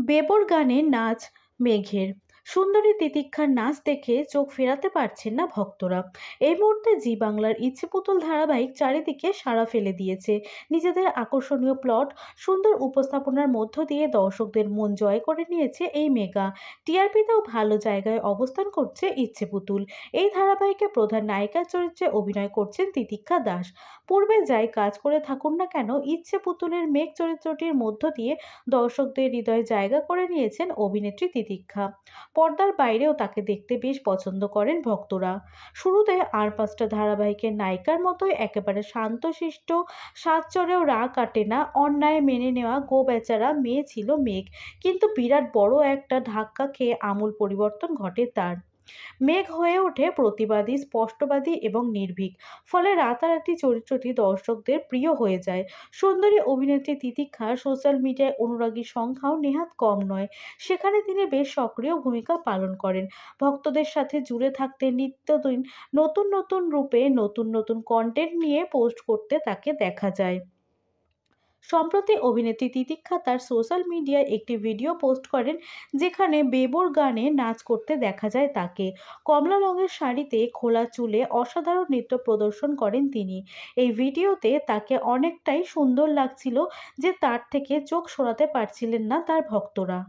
বেবর গানে নাচ মেঘের। সুন্দরী তিতিক্ষার নাচ দেখে চোখ ফেরাতে পারছেন না ভক্তরা। এই মুহূর্তে জি বাংলার ইচ্ছে পুতুল ধারাবাহিক চারিদিকে সাড়া ফেলে দিয়েছে। নিজেদের আকর্ষণীয় প্লট, সুন্দর উপস্থাপনার মধ্য দিয়ে দর্শকদের মন জয় করে নিয়েছে এই মেগা। টিআরপিতেও ভালো জায়গায় অবস্থান করছে ইচ্ছে পুতুল। এই ধারাবাহিকে প্রধান নায়িকার চরিত্রে অভিনয় করছেন তিতিক্ষা দাস। পূর্বে যাই কাজ করে থাকুন না কেন, ইচ্ছে পুতুলের মেঘ চরিত্রটির মধ্য দিয়ে দর্শকদের হৃদয়ে জায়গা করে নিয়েছেন অভিনেত্রী তিতিক্ষা। পর্দার বাইরেও তাকে দেখতে বেশ পছন্দ করেন ভক্তরা। শুরুতে আর পাঁচটা ধারাবাহিকের নায়িকার মতোই একেবারে শান্তশিষ্ট, সাত চড়েও রাগ কাটে না, অন্যায় মেনে নেওয়া গো বেচারা মেয়ে ছিল মেঘ। কিন্তু বিরাট বড় একটা ধাক্কা খেয়ে আমূল পরিবর্তন ঘটে তার। মেঘ হয়ে ওঠে প্রতিবাদী, স্পষ্টবাদী এবং নির্ভীক। ফলে রাতারাতি চরিত্রটি দর্শকদের প্রিয় হয়ে যায়। সুন্দরী অভিনেত্রী তিতিক্ষার সোশ্যাল মিডিয়ায় অনুরাগীর সংখ্যাও নেহাত কম নয়। সেখানে তিনি বেশ সক্রিয় ভূমিকা পালন করেন। ভক্তদের সাথে জুড়ে থাকতে নিত্যদিন নতুন নতুন রূপে নতুন নতুন কন্টেন্ট নিয়ে পোস্ট করতে তাকে দেখা যায়। সম্প্রতি অভিনেত্রী তিতিক্ষা তার সোশ্যাল মিডিয়ায় একটি ভিডিও পোস্ট করেন, যেখানে বেবর গানে নাচ করতে দেখা যায় তাকে। কমলা রঙের শাড়িতে খোলা চুলে অসাধারণ নৃত্য প্রদর্শন করেন তিনি। এই ভিডিওতে তাকে অনেকটাই সুন্দর লাগছিল, যে তার থেকে চোখ সরাতে পারছিলেন না তার ভক্তরা।